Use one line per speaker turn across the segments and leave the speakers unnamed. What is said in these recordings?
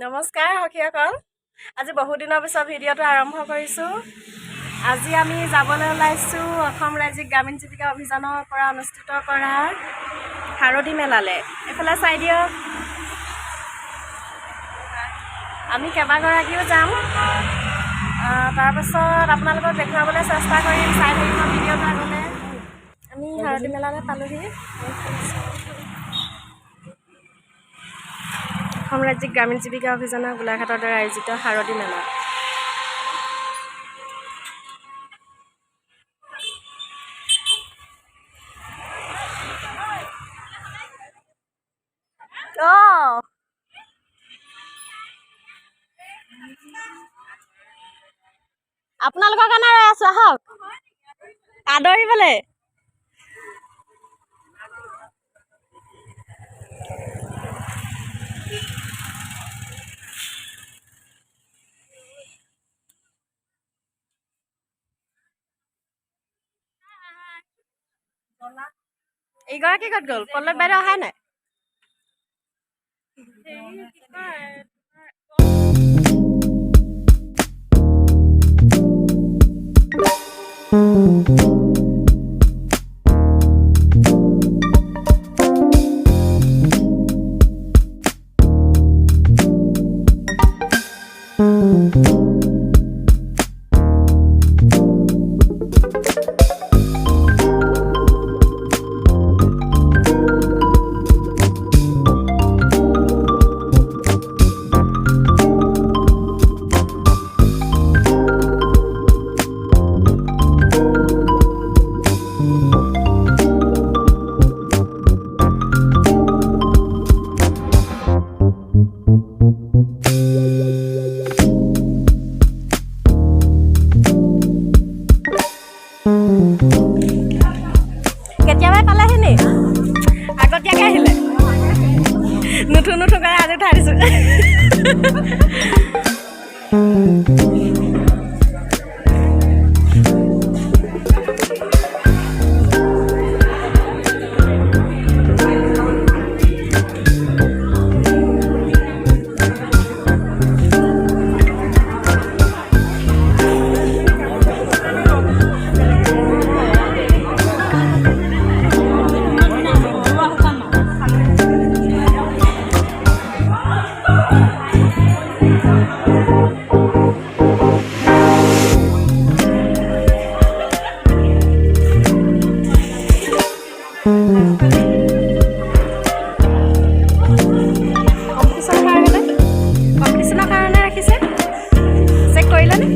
নমস্কাৰ সখীসকল আজি বহু দিনৰ পিছত ভিডিঅ'টো আৰম্ভ কৰিছোঁ। আজি আমি যাবলৈ ওলাইছোঁ অসম ৰাজ্যিক গ্ৰামীণ জীৱিকা অভিযানৰ পৰা অনুষ্ঠিত কৰা হাৰদী মেলালৈ। এইফালে চাই দিয়ক, আমি কেইবাগৰাকীও যাম। তাৰপাছত আপোনালোকক দেখুৱাবলৈ চেষ্টা কৰিম। চাই থাকিব ভিডিঅ'টো আগলৈ। আমি হাৰদী মেলালৈ পালোহি। অসম ৰাজ্যিক গ্ৰামীণ জীৱিকা অভিযানৰ গোলাঘাটৰ দ্বাৰা আয়োজিত হাৰদী মেলা। আপোনালোকৰ কাৰণে ৰৈ আছো, আহক আদৰিবলৈ। এইগৰাকী ক'ত গ'ল? পল্লৱ বাইদেউ অহাই নাই। কেতিয়াবাই পালেহি নি? আগতীয়াকৈ আহিলে। নুঠুকৈ আজি উঠাই দিছোঁ। কম্পিটিশ্যনৰ কাৰণে ৰাখিছে, চেক কৰিলেনে?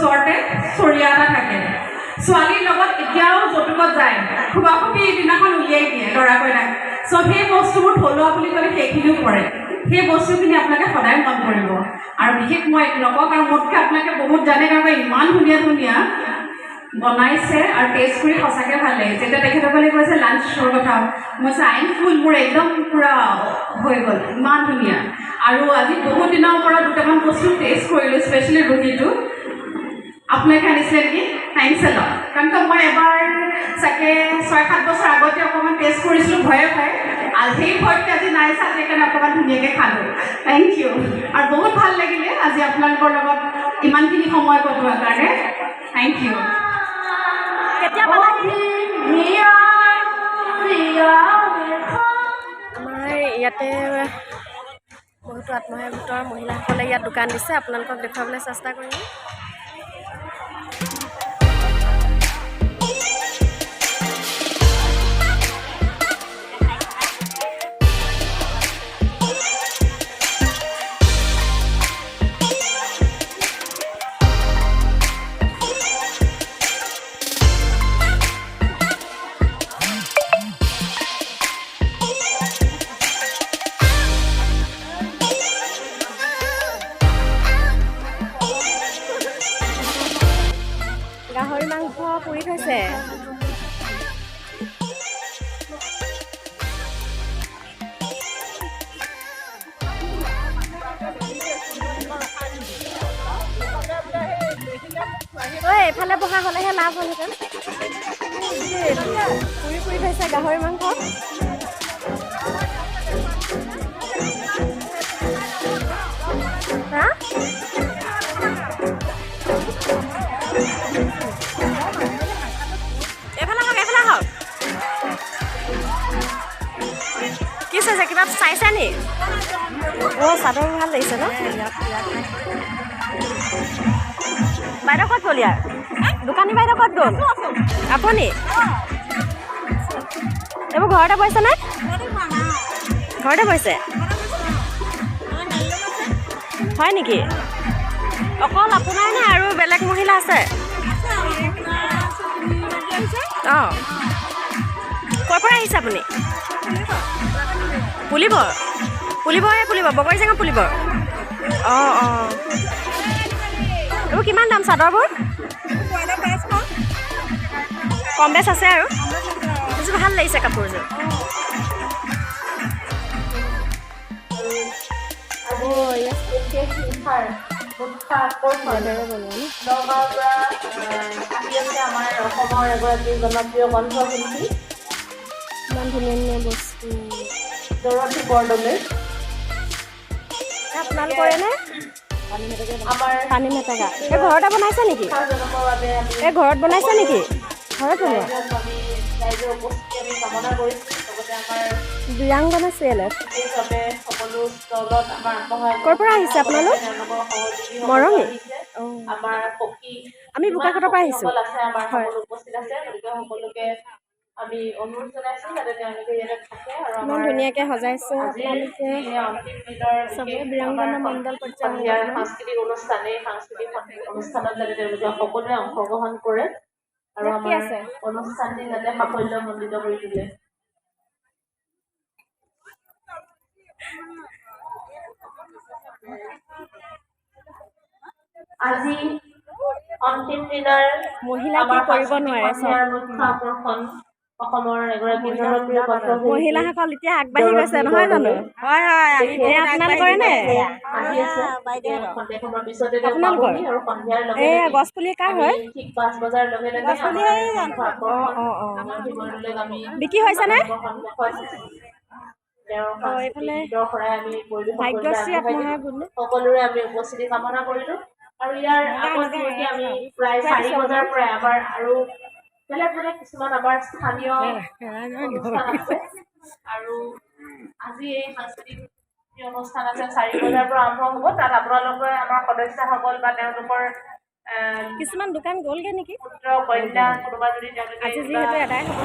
ওচৰতে চৰিয়া এটা থাকে ছোৱালীৰ লগত এতিয়াও যৌতুকত যায় খুবাখুবি দিনাখন উলিয়াই দিয়ে দৰা কইনাক চ' সেই বস্তুবোৰ থলুৱা বুলি ক'লে সেইখিনিও পৰে সেই বস্তুখিনি আপোনালোকে সদায় মন কৰিব আৰু বিশেষ মই নকওঁ কাৰণ মোতকৈ আপোনালোকে বহুত জানে কাৰণ ইমান ধুনীয়া ধুনীয়া বনাইছে আৰু টেষ্ট কৰি সঁচাকৈ ভাল লাগিছে যেতিয়া তেখেতসকলে কৈছে লাঞ্চৰ কথা মই কৈছোঁ আইন ফুল মোৰ একদম পূৰা হৈ গ'ল ইমান ধুনীয়া আৰু আজি বহুত দিনৰ পৰা দুটামান বস্তু টেষ্ট কৰিলোঁ স্পেচিয়েলি ৰুটিটো আপোনালোকে আনিছিলে নেকি থেংকছ এ লট কাৰণ মই এবাৰ চাগে 6-7 বছৰ আগতে অকণমান টেষ্ট কৰিছিলোঁ ভয়ে আৰু সেই ভয়তে আজি নাই চাই সেইকাৰণে অকণমান ধুনীয়াকৈ খালোঁ থেংক ইউ আৰু বহুত ভাল লাগিলে আজি আপোনালোকৰ লগত ইমানখিনি সময় কটোৱাৰ কাৰণে থেংক ইউ
আমাৰ ইয়াতে বহুতো আত্মসহায়ক গোটৰ মহিলাসকলে ইয়াত দোকান দিছে আপোনালোকক দেখুৱাবলৈ চেষ্টা কৰিম গাহৰি মাংস পুৰি থৈছে এইফালে বহা হ'লেহে লাভ হ'লহেঁতেন পুৰি থৈছে গাহৰি মাংস হা কি চাইছে কিবা চাইছে নি অঁ চাদৰ ভাল লাগিছে ন বাইদেউ ক'ত গ'ল ইয়াৰ দোকানী বাইদেউ ক'ত গ'ল আপুনি এইবোৰ ঘৰতে বহিছে নে ঘৰতে বহিছে হয় নেকি অকল আপোনাৰ নে আৰু বেলেগ মহিলা আছে অঁ ক'ৰ পৰা আহিছে আপুনি পুলিবৰ বগৰীজেঙা পুলিবৰ অঁ অঁ এইবোৰ কিমান দাম চাদৰবোৰ কম বেছ আছে আৰু এইযোৰ ভাল লাগিছে কাপোৰযোৰ
আমাৰ অসমৰ এগৰাকী জনপ্ৰিয় কণ্ঠশিল্পী
ইমান ধুনীয়া ধুনীয়া বস্তু
দৰথী বৰদলৈ
আপোনালোকৰে নে
আমাৰ
পানী মেটেকা এই ঘৰতে বনাইছে নেকি এই ঘৰত বনাইছে নেকি ঘৰত বনোৱা
কামনা কৰিছোঁ লগতে আমাৰ
বীৰাংগনা চিএলএফ
সকলো ষ্টলত আমাৰ
ক'ৰ পৰা আহিছে আপোনালোক মৰঙি
আমাৰ সখী
আমি বোকাখাটৰ পৰা আহিছোঁ
আছে আমাৰ সকলো উপস্থিত আছে গতিকে সকলোকে আমি অনুৰোধ জনাইছোঁ যাতে তেওঁলোকে ইয়াতে থাকে আৰু
ইমান ধুনীয়াকৈ সজাইছে আপোনালোকে চবে বীৰাংগনা মণ্ডল পৰ্যায়ৰ
সাংস্কৃতিক অনুষ্ঠানত যাতে তেওঁলোকে সকলোৱে অংশগ্ৰহণ কৰে আৰু আমাৰ অনুষ্ঠানটি যাতে সাফল্যমণ্ডিত কৰি তোলে আজি অন্তিম দিনৰ
মহিলা কি কৰিব নোৱাৰে
মুখ্য আকৰ্ষণ অসমৰ এগৰাকী জনপ্ৰিয় কণ্ঠশিল্পী
মহিলাসকল এতিয়া আগবাঢ়ি গৈছে নহয় জানো হয় হয় আপোনালোকৰে নে
আহি আছে সন্ধিয়াখনৰ পিছতে
আপোনালোকৰ
আৰু সন্ধিয়াৰ লগে
এই গছপুলি কাৰ হয়
ঠিক 5 বজাৰ লগে লগে আমি
বিক্ৰী হৈছেনে
এইফালে
ভাগ্যশ্ৰী আত্মসহায়ক গোট
সকলোৰে আমি উপস্থিতি কামনা কৰিলোঁ আৰু ইয়াৰ আগতে আমি প্ৰায় 4 বজাৰ পৰা আমাৰ আৰু বেলেগ বেলেগ কিছুমান আমাৰ স্থানীয় অনুষ্ঠান আছে আৰু আজি এই সাংস্কৃতিক অনুষ্ঠান আছে 4 বজাৰ পৰা আৰম্ভ হ'ব তাত আপোনালোকে আমাৰ সদস্যসকল বা তেওঁলোকৰ
কিছুমান দোকান গ'লগৈ নেকি
পুত্ৰ কন্যা কোনোবা যদি তেওঁলোকে
আজি যিহেতু এটাই হ'ব